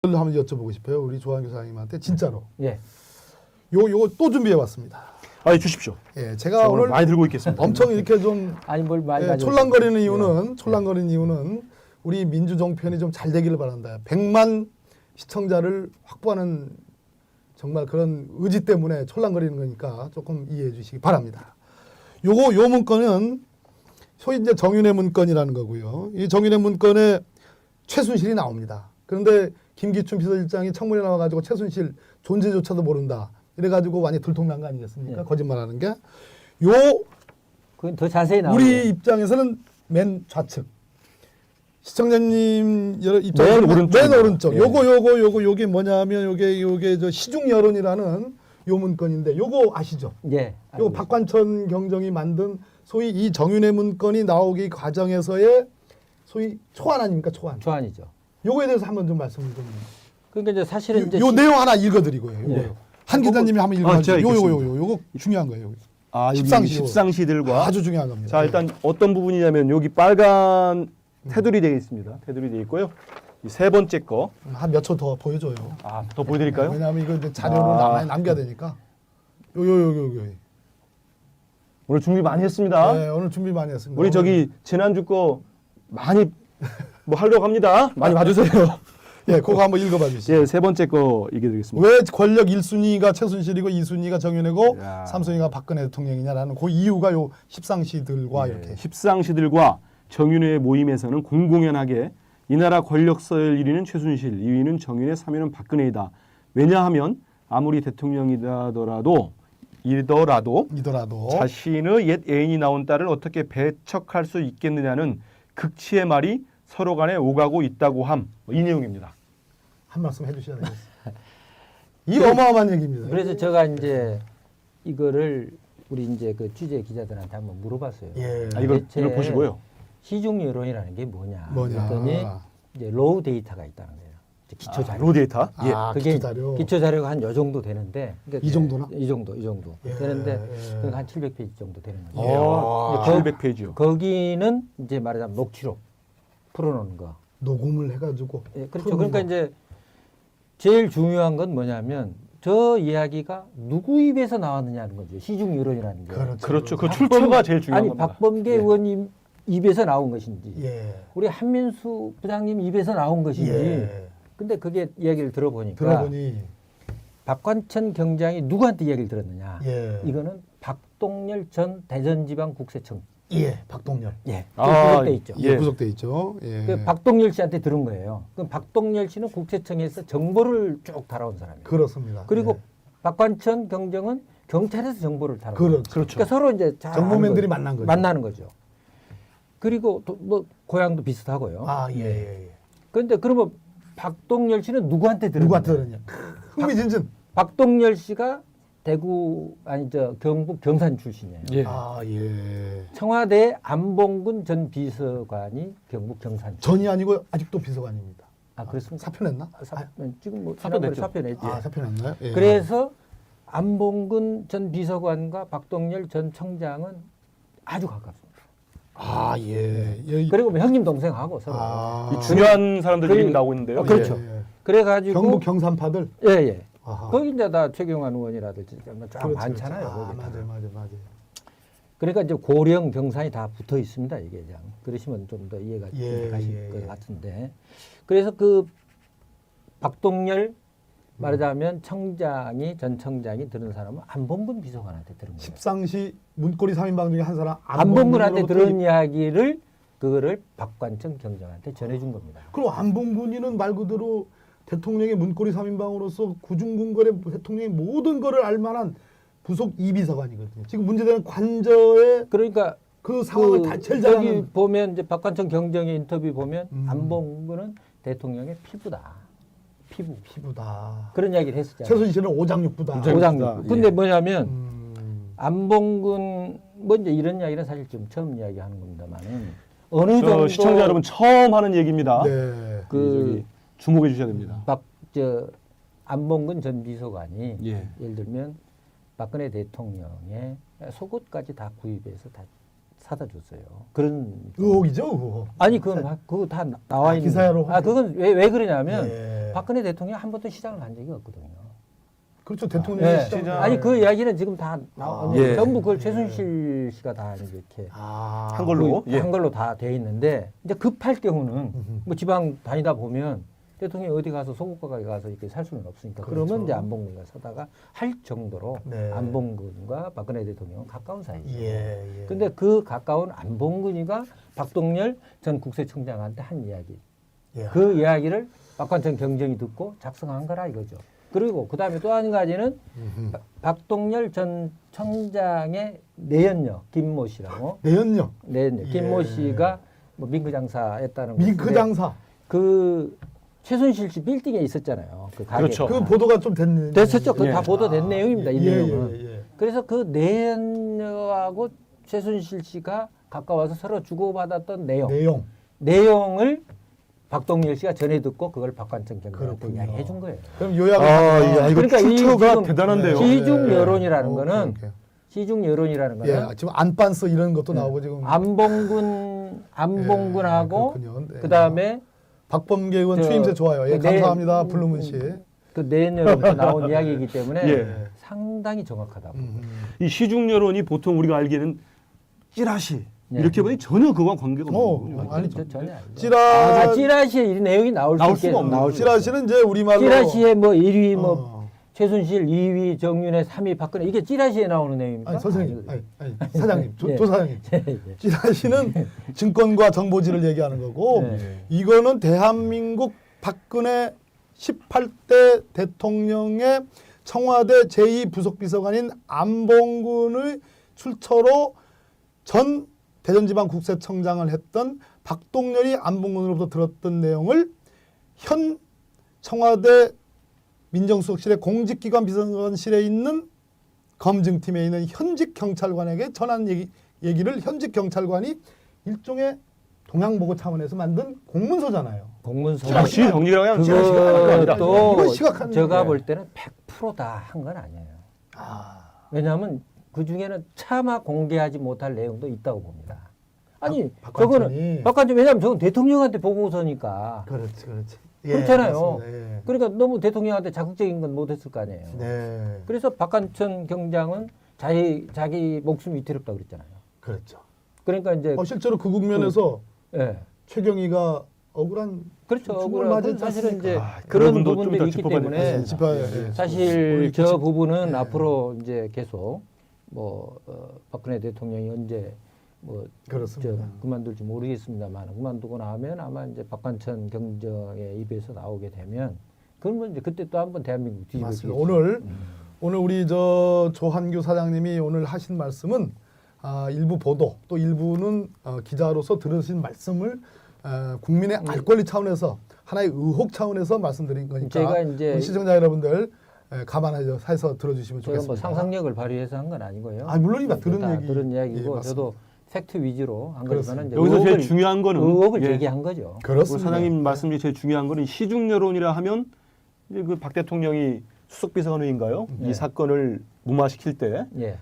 한번 여쭤보고 싶어요. 우리 조한 교사님한테 진짜로. 예. 요거 또 준비해 왔습니다. 아, 주십시오. 예, 제가 오늘 많이 들고 있겠습니다. 엄청 이렇게 좀 아니 뭘 많이 촐랑거리는 이유는 우리 민주정편이 좀 잘 되기를 바란다. 100만 시청자를 확보하는 정말 그런 의지 때문에 촐랑거리는 거니까 조금 이해해 주시기 바랍니다. 요 문건은 소위 이제 정윤회 문건이라는 거고요. 이 정윤회 문건에 최순실이 나옵니다. 그런데 김기춘 비서실장이 청문회 나와가지고 최순실 존재조차도 모른다. 이래가지고 많이 들통난 거 아니겠습니까? 예. 거짓말하는 게. 그건 더 자세히 나와요. 우리 입장에서는 맨 좌측. 시청자님 입장에서 맨 오른쪽. 예. 요게 뭐냐면 요게 저 시중 여론이라는 요 문건인데 요거 아시죠? 예. 요거 박관천 경정이 만든 소위 이 정윤회 문건이 나오기 과정에서의 소위 초안 아닙니까? 초안이죠. 요거에 대해서 한번 좀 말씀을 좀. 그러니까 이제 사실은 이제 요 내용 하나 읽어드리고요. 요거요. 예. 한 기자님이 한번 읽어주세요. 제가 요거 중요한 거예요. 아, 십상시. 10상시들과 아주 중요한 겁니다. 자, 일단 어떤 부분이냐면 여기 빨간 테두리 되어 있습니다. 테두리 되어 있고요. 이 세 번째 거. 한 몇 초 더 보여줘요. 아, 더 보여드릴까요? 왜냐하면 이거 이제 자료를 많이 남겨야 되니까. 요. 오늘 준비 많이 했습니다. 네, 오늘 준비 많이 했습니다. 우리 저기 지난주 거 많이 뭐 하려고 합니다. 많이 봐주세요. 예, 그거 한번 읽어봐 주시죠. 예, 세 번째 거 읽어드리겠습니다. 왜 권력 1순위가 최순실이고 2순위가 정윤회고 야. 3순위가 박근혜 대통령이냐라는 그 이유가 요 십상시들과 이렇게. 십상시들과 정윤회의 모임에서는 공공연하게 이 나라 권력서열 1위는 최순실, 2위는 정윤회, 3위는 박근혜이다. 왜냐하면 아무리 대통령이더라도 자신의 옛 애인이 낳은 딸을 어떻게 배척할 수 있겠느냐는 극치의 말이 서로 간에 오가고 있다고 함. 이 내용입니다. 한 말씀 해주셔야 되겠어요. 이 어마어마한 얘기입니다. 그래서 제가 이제 이거를 우리 이제 그 취재 기자들한테 한번 물어봤어요. 예. 아, 이걸 대체 보시고요. 시중 여론이라는 게 뭐냐. 뭐냐. 그랬더니 이제 로우 데이터가 있다는 거예요. 이제 기초 자료. 로우 데이터. 예. 기초 자료. 기초 자료가 한 요 정도 되는데. 그러니까 이 정도나? 이 정도 예, 되는데 예. 그건 한 700페이지 정도 되는 거죠. 어, 예. 700페이지요. 거기는 이제 말하자면 녹취록 풀어놓은 거. 녹음을 해가지고. 예, 그렇죠. 풀어놓은 그러니까 거. 이제 제일 중요한 건 뭐냐면 저 이야기가 누구 입에서 나왔느냐는 거죠. 시중 여론이라는 게. 그렇죠. 그 출처가 제일 중요한 아니 겁니다. 박범계 예. 의원님 입에서 나온 것인지 예. 우리 한민수 부장님 입에서 나온 것인지 예. 근데 그게 이야기를 들어보니까 들어보니 박관천 경장이 누구한테 이야기를 들었느냐. 예. 이거는 박동열 전 대전지방국세청. 예. 박동열. 예. 아, 구속돼 있죠. 예. 구속돼 있죠. 예. 그 박동열 씨한테 들은 거예요. 그럼 박동열 씨는 국세청에서 정보를 쭉 달아온 사람이에요. 그렇습니다. 그리고 예. 박관천 경정은 경찰에서 정보를 달아온 그렇죠. 거예요. 그러니까 서로 이제 잘 정보맨들이 아는 거죠. 만난 거죠. 만나는 거죠. 그리고 뭐 고향도 비슷하고요. 아, 예. 그런데 그러면 박동열 씨는 누구한테 들었냐? 누구한테 들었냐? 흥미진진. 박동열 씨가 대구 아니 저 경북 경산 출신이에요. 예. 아, 예. 청와대 안봉근 전 비서관이 경북 경산. 전이 아니고 아직도 비서관입니다. 아 그렇습니까? 사표냈나? 지금 뭐 사표냈죠. 사표냈지. 아, 사표냈나요? 예. 그래서 안봉근 전 비서관과 박동열 전 청장은 아주 가깝습니다. 아, 예. 예. 그리고 뭐 형님 동생하고 서로. 아. 이 중요한 사람들 그- 이름이 나오고 있는데요. 그렇죠. 예. 그래가지고 경북 경산파들. 예예. 아하. 거기 이제 다 최경환 의원이라든지 쫙 그렇죠, 많잖아요. 그렇죠. 아, 거기 다. 맞아요. 그러니까 이제 고령 경산이 다 붙어 있습니다. 이게 그냥 그러시면 좀 더 이해가 예, 가실 예, 것 예. 같은데. 그래서 그 박동열 말하자면 청장이 전 청장이 들은 사람은 안봉근 비서관한테 들은 거예요. 십상시 문고리 3인방 중에 한 사람 안봉근한테 안봉근으로부터 들은 이야기를 그거를 박관천 경장한테 전해준 겁니다. 그럼 안봉근이는 말 그대로 대통령의 문고리 3인방으로서 구중궁궐의 대통령의 모든 거를 알만한 부속 이비서관이거든요. 지금 문제되는 관저의 그러니까 그 상황을 다 제일 잘 여기 아는. 보면 이제 박관천 경정의 인터뷰 보면 음. 안봉근은 대통령의 피부다. 피부다. 그런 이야기를 했었잖아요. 최순실은 오장육부다. 오장육. 근데 예. 뭐냐면 안봉근 뭐 이제 이런 이야기는 사실 좀 처음 이야기하는 겁니다만은 어느 정도 시청자 여러분 처음 하는 얘기입니다. 네. 그 저기 주목해 주셔야 됩니다. 안봉근 전 비서관이 예. 예를 들면 박근혜 대통령의 속옷까지 다 구입해서 다 사다 줬어요. 그런 의혹이죠, 의혹. 아니 그거 다 나와 있는 기사로 그건 왜 그러냐면 예. 박근혜 대통령 한 번도 시장을 간 적이 없거든요. 그렇죠, 대통령이 네. 시장. 아니 그 이야기는 지금 다 예. 전부 그걸 최순실 씨가 다 이렇게 한 걸로 예. 한 걸로 다 돼 있는데 이제 급할 경우는 뭐 지방 다니다 보면 대통령이 어디 가서 소고가 가서 이렇게 살 수는 없으니까 그렇죠. 그러면 이제 안봉근과 사다가 할 정도로 네. 안봉근과 박근혜 대통령은 가까운 사이죠. 예, 예. 근데 그 가까운 안봉근이가 박동열 전 국세청장한테 한 이야기. 예. 그 이야기를 박관천 경정이 듣고 작성한 거라 이거죠. 그리고 그 다음에 또 한 가지는 박동열 전 청장의 내연녀 김모 씨라고 내연녀. 내연녀 예. 김모 씨가 뭐 밍크 장사했다는 거. 밍크 장사. 그 최순실 씨 빌딩에 있었잖아요. 그 가게. 그렇죠. 그 보도가 좀 됐는. 됐었죠. 그 예. 다 보도된 내용입니다. 이 내용은. 예. 그래서 그 내연녀하고 최순실 씨가 가까워서 서로 주고받았던 내용. 내용을 박동열 씨가 전해 듣고 그걸 박관천 경장한테 그렇군요. 이야기해 준 거예요. 그럼 요약을 야, 이거 그러니까 이 출처가 지금 대단한데요. 시중 예. 여론이라는 오케이, 거는 오케이. 시중 여론이라는 거는 예, 지금 안반스 이런 것도 나오고 지금 안봉근하고 그렇군요. 네. 그다음에 박범계 의원 저- 추임새 좋아요. 예, 그 내- 감사합니다. 블루문 씨. 그 내년부터 나온 이야기이기 때문에 예. 상당히 정확하다고. 이 시중 여론이 보통 우리가 알기에는 찌라시 예. 이렇게 보니 전혀 그와 관계가 어, 없는 거죠. 아니, 전혀 아니죠. 찌라 찌라시에 이 내용이 나올 나올 수 있게 수가 없는 나올 거죠. 수가 없어요. 찌라시는 이제 우리말로 찌라시에 뭐 1위 뭐 어. 최순실 2위 정윤회 3위 박근혜 이게 찌라시에 나오는 내용입니까? 아니 선생님, 아니거든요. 아니, 사장님, 예. 조사장님. 예, 예. 찌라시는 증권과 정보지를 얘기하는 거고 네. 이거는 대한민국 박근혜 18대 대통령의 청와대 제2부속비서관인 안봉근의 출처로 전 대전지방국세청장을 했던 박동열이 안봉근으로부터 들었던 내용을 현 청와대 민정수석실의 공직기관 비서관실에 있는 검증팀에 있는 현직 경찰관에게 전한 얘기를 현직 경찰관이 일종의 동양보고 차원에서 만든 공문서잖아요. 공문서 찌라시 정리라고 하면 찌라시가 하는 거 아니라 또 이건 시각한 제가 얘기예요. 볼 때는 100% 다 한 건 아니에요. 왜냐하면 그 중에는 차마 공개하지 못할 내용도 있다고 봅니다. 아니 박관천이. 저거는 박관천 왜냐하면 저건 대통령한테 보고서니까 그렇지. 그렇잖아요. 맞습니다. 예. 그러니까 너무 대통령한테 자극적인 건 못했을 거 아니에요. 네, 그래서 박관천 경장은 자기 목숨이 위태롭다 그랬잖아요. 그렇죠. 그러니까 이제 실제로 그 국면에서 예. 최경희가 억울한 그렇죠. 죽음을 억울하고 맞았지 사실은 이제 않습니까? 그런 부분도 좀 부분들이 이따 있기 짚어봐야 때문에 될 것 짚어야 같습니다. 예. 사실 우리 저 부분은 예. 앞으로 이제 계속 뭐 박근혜 대통령이 언제 뭐 그렇습니다. 그만둘지 모르겠습니다만 그만두고 나면 아마 이제 박관천 경정의 입에서 나오게 되면 그러면 이제 그때 또 한번 대한민국 맞습니다. 뒤집어지겠죠. 오늘 우리 저 조한규 사장님이 오늘 하신 말씀은 일부 보도 또 일부는 기자로서 들으신 말씀을 국민의 알 권리 차원에서 하나의 의혹 차원에서 말씀드린 거니까 제가 이제 우리 시청자 여러분들 감안해서 들어주시면 제가 뭐 좋겠습니다. 상상력을 발휘해서 한 건 아니고요. 물론입니다. 다 들은 얘기. 들은 이야기고 예, 맞습니다. 저도 팩트 위주로 한 거지만 이제 여기서 제일 중요한 거는 의혹을 예. 제기한 거죠. 우리 그렇습니다. 사장님 말씀 중에 제일 중요한 거는 시중 여론이라 하면 이제 그 박 대통령이 수석비서관인가요? 네. 이 사건을 무마시킬 때 예.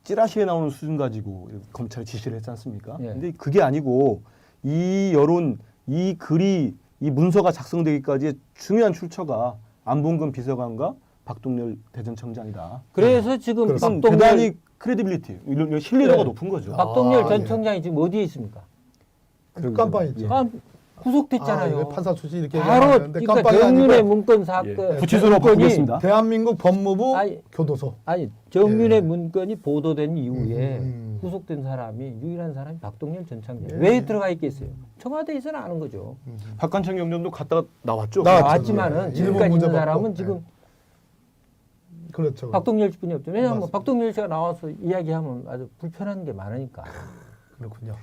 찌라시에 나오는 수준 가지고 검찰이 지시를 했지 않습니까? 예. 근데 그게 아니고 이 여론, 이 글이 이 문서가 작성되기까지의 중요한 출처가 안봉근 비서관과 박동열 대전청장이다. 그래서 지금 그렇습니다. 박동열 대단히 크레디빌리티, 이런 신뢰도가 네. 높은 거죠. 박동열 아, 전 예. 청장이 지금 어디에 있습니까? 깜빵 있죠. 구속됐잖아요. 이거 판사 출신 이렇게 바로 얘기하는데 그러니까 깜빵이 정윤의 아니고 문건 사건 구치소로 문건이 바꾸겠습니다. 대한민국 법무부 아니, 교도소. 아니 정윤의 예. 문건이 보도된 이후에 음. 구속된 사람이 유일한 사람이 박동열 전 청장. 예. 왜 들어가 있겠어요? 청와대에서는 아는 거죠. 박관청 경정도 갔다가 나왔죠. 나왔지만은 예. 지금까지 일본 문제 있는 받고. 사람은 예. 지금 그렇죠. 박동열 씨뿐이 없죠. 왜냐하면 맞습니다. 박동열 씨가 나와서 이야기하면 아주 불편한 게 많으니까. 그렇군요.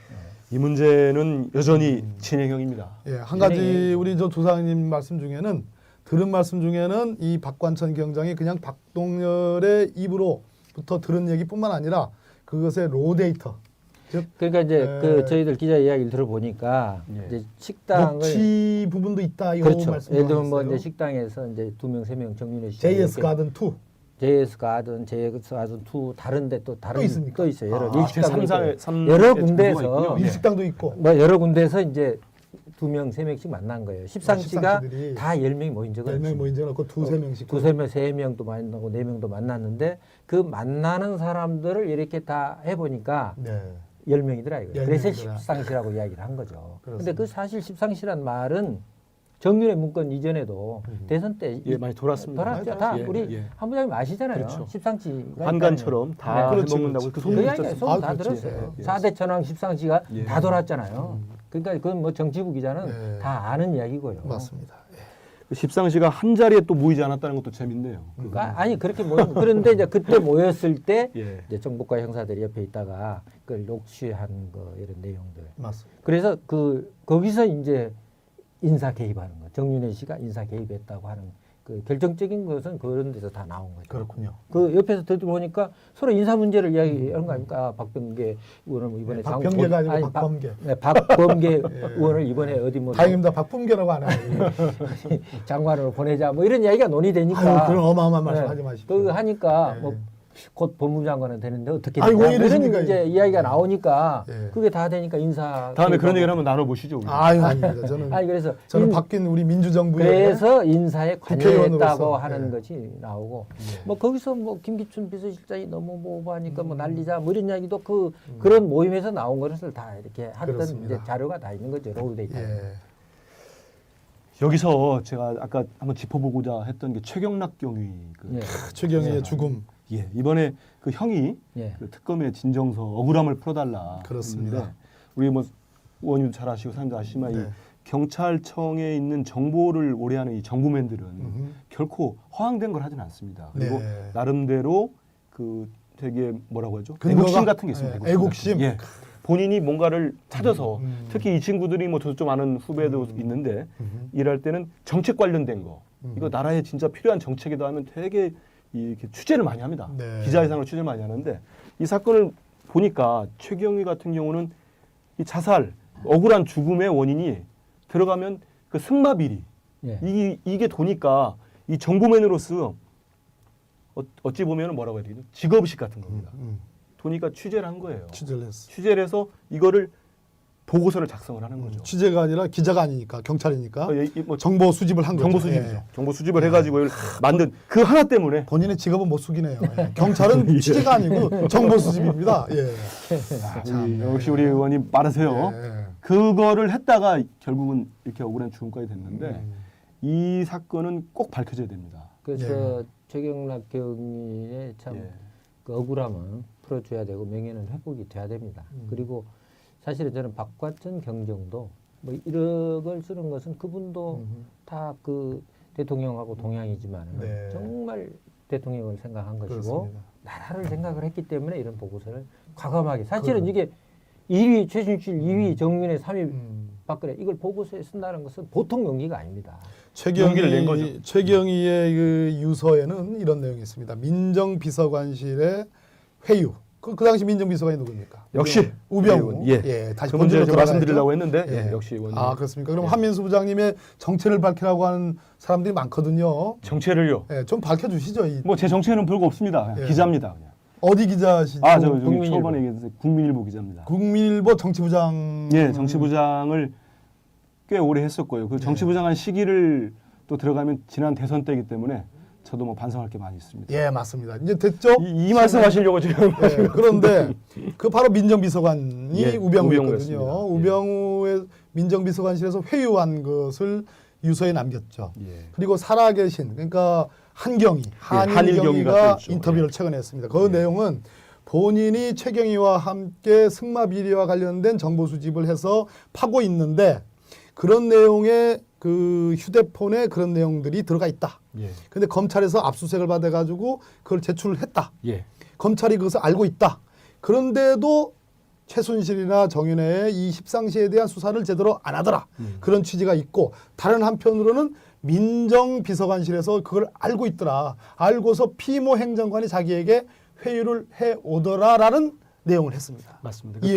이 문제는 여전히 진행형입니다. 예, 한 가지 네. 우리 저 조사님 말씀 중에는 들은 말씀 중에는 이 박관천 경장이 그냥 박동열의 입으로부터 들은 얘기뿐만 아니라 그것의 로 데이터, 즉 그러니까 이제 예. 그 저희들 기자 이야기를 들어보니까 예. 이제 식당을 녹취 부분도 있다 이거 그렇죠. 말씀 예를 들면 뭐 하셨어요. 이제 식당에서 이제 2명, 3명 정윤회 씨 JS 가든 2. JS 가든, JS 가든 2 다른데 또 다른 또 있습니까? 또 있어요. 여러 아, 일식당도 여러 군데에서 일식당도 있고. 뭐 여러 군데에서 이제 2명, 3명씩 만난 거예요. 십상시가 십상시들이 다 10명이 모인 적은 10명 없습니다. 모인 적은 없고 두세 명씩. 두세 명, 세 명도 만나고 4명도 만났는데 그 만나는 사람들을 이렇게 다 해보니까 네. 10명이더라 이거예요. 그래서 10명이더라. 십상시라고 이야기를 한 거죠. 근데 그렇습니다. 그 사실 십상시란 말은 정윤회 문건 이전에도 대선 때 예, 많이 돌았습니다. 돌았죠. 많이 다 돌았어요. 우리 예. 한 부장님 아시잖아요. 그렇죠. 십상시가 환관처럼 다 그렇지, 해먹는다고 그렇지. 그 그 소문이 이야기 있었어요. 소문 다 그렇지. 들었어요. 예. 4대 천왕 십상시가 예. 다 돌았잖아요. 그러니까 그건 뭐 정치부 기자는 예. 다 아는 이야기고요. 맞습니다. 예. 그 십상시가 한 자리에 또 모이지 않았다는 것도 재밌네요. 그러니까 아니 그렇게 그런데 이제 그때 모였을 때 예. 이제 정보과 형사들이 옆에 있다가 그걸 녹취한 거 이런 내용들. 맞습니다. 그래서 거기서 이제 인사 개입하는 거. 정윤회 씨가 인사 개입했다고 하는 그 결정적인 것은 그런 데서 다 나온 거죠. 그렇군요. 그 옆에서 들어보니까 서로 인사 문제를 이야기하는 거 아닙니까? 박병계 의원은 뭐 이번에 박병계가 아니고 아니, 박범계. 네, 박범계 의원을 이번에 어디 뭐 다행입니다. 박범계라고 안 해요. 장관으로 보내자 뭐 이런 이야기가 논의되니까. 아유, 그런 어마어마한 말씀 네. 하지 마십시오. 그 하니까 네. 뭐 곧 법무장관은 되는데 어떻게 아이고, 되냐 왜 이런 이러십니까, 이제 이게. 이야기가 나오니까 예. 그게 다 되니까 인사 다음에 그런 개입하고. 얘기를 한번 나눠보시죠. 우리. 아유, 아닙니다. 저는 아니 그래서 저는 바뀐 우리 민주정부의 그래서 인사에 관여했다고 국회의원으로서, 하는 예. 것이 나오고 예. 뭐 거기서 뭐 김기춘 비서실장이 너무 뭐 오버하니까 뭐 난리자 뭐 이런 이야기도 그런 모임에서 나온 것을 다 이렇게 했던 그렇습니다. 이제 자료가 다 있는 거죠. 롤데이터. 예. 여기서 제가 아까 한번 짚어보고자 했던 게 최경락 경위. 그, 예. 최경희의 죽음. 예, 이번에 그 형이 예. 그 특검의 진정서 억울함을 풀어달라. 그렇습니다. 했는데 우리 뭐 의원님도 잘 아시고 사람도 아시지만 네. 이 경찰청에 있는 정보를 오래하는 이 정부맨들은 음흠. 결코 허황된 걸 하지는 않습니다. 그리고 네. 나름대로 그 되게 뭐라고 하죠? 근거가- 애국심 같은 게 있습니다. 예, 애국심. 예. 본인이 뭔가를 찾아서 특히 이 친구들이 뭐 저도 좀 아는 후배도 있는데 일할 때는 정책 관련된 거 이거 나라에 진짜 필요한 정책이다 하면 되게 이렇게 취재를 많이 합니다. 네. 기자회상으로 취재를 많이 하는데 이 사건을 보니까 최경희 같은 경우는 이 자살 억울한 죽음의 원인이 들어가면 그 승마 비리 예. 이게 도니까 이 정보맨으로서 어찌 보면 뭐라고 해야 되죠? 직업의식 같은 겁니다. 도니까 취재를 한 거예요. 취재를 했어. 취재를 해서 이거를 보고서를 작성을 하는 거죠. 취재가 아니라 기자가 아니니까 경찰이니까 뭐 정보 수집을 한 거죠. 정보 수집이죠. 예. 정보 수집을 해가지고 이걸 만든 그 하나 때문에 본인의 직업은 못 숙이네요. 예. 경찰은 취재가 아니고 정보 수집입니다. 예. 역시 우리 의원님 빠르세요. 예. 그거를 했다가 결국은 이렇게 억울한 죽음까지 됐는데 이 사건은 꼭 밝혀져야 됩니다. 그래서 최경락 경위의 참 예. 그 억울함은 풀어줘야 되고 명예는 회복이 돼야 됩니다. 그리고 사실은 저는 박관천 경정도 뭐 1억을 쓰는 것은 그분도 다 그 대통령하고 동양이지만 네. 정말 대통령을 생각한 것이고 그렇습니다. 나라를 생각을 했기 때문에 이런 보고서를 과감하게 사실은 이게 1위 최순실, 2위 정윤회, 3위 박근혜 이걸 보고서에 쓴다는 것은 보통 용기가 아닙니다. 용기를 낸 거죠. 최경희의 그 유서에는 이런 내용이 있습니다. 민정비서관실의 회유. 그 당시 민정비서관이 누굽니까? 역시 우병우. 예. 다시 그 문제를 본질로 좀 말씀드리려고 했는데 예. 예, 역시 의원님. 아 그렇습니까? 그럼 한민수 부장님의 정체를 밝히라고 하는 사람들이 많거든요. 정체를요. 예, 좀 밝혀주시죠. 뭐 제 정체는 별거 없습니다. 그냥 예. 기자입니다. 그냥. 어디 기자시죠? 저 국민일보. 초반에 얘기했어요. 국민일보 기자입니다. 국민일보 정치부장. 예, 정치부장을 꽤 오래 했었고요. 그 정치부장한 시기를 또 들어가면 지난 대선 때이기 때문에 저도 뭐 반성할 게 많이 있습니다. 예, 맞습니다. 이제 됐죠? 이 말씀하시려고 지금 예, 그런데 그 바로 민정비서관이 예, 우병우였거든요. 우병우였습니다. 우병우의 민정비서관실에서 회유한 것을 유서에 남겼죠. 예. 그리고 살아계신 그러니까 한경희, 한일경위가 한일경위가 또 있죠. 인터뷰를 최근에 했습니다. 그 내용은 본인이 최경희와 함께 승마 비리와 관련된 정보 수집을 해서 파고 있는데 그런 내용의 그 휴대폰에 그런 내용들이 들어가 있다. 예. 근데 검찰에서 압수수색을 받아가지고 그걸 제출을 했다. 예. 검찰이 그것을 알고 있다. 그런데도 최순실이나 정윤회의 이 십상시에 대한 수사를 제대로 안 하더라. 그런 취지가 있고 다른 한편으로는 민정비서관실에서 그걸 알고 있더라. 알고서 피모 행정관이 자기에게 회유를 해 오더라라는 내용을 했습니다. 맞습니다. 이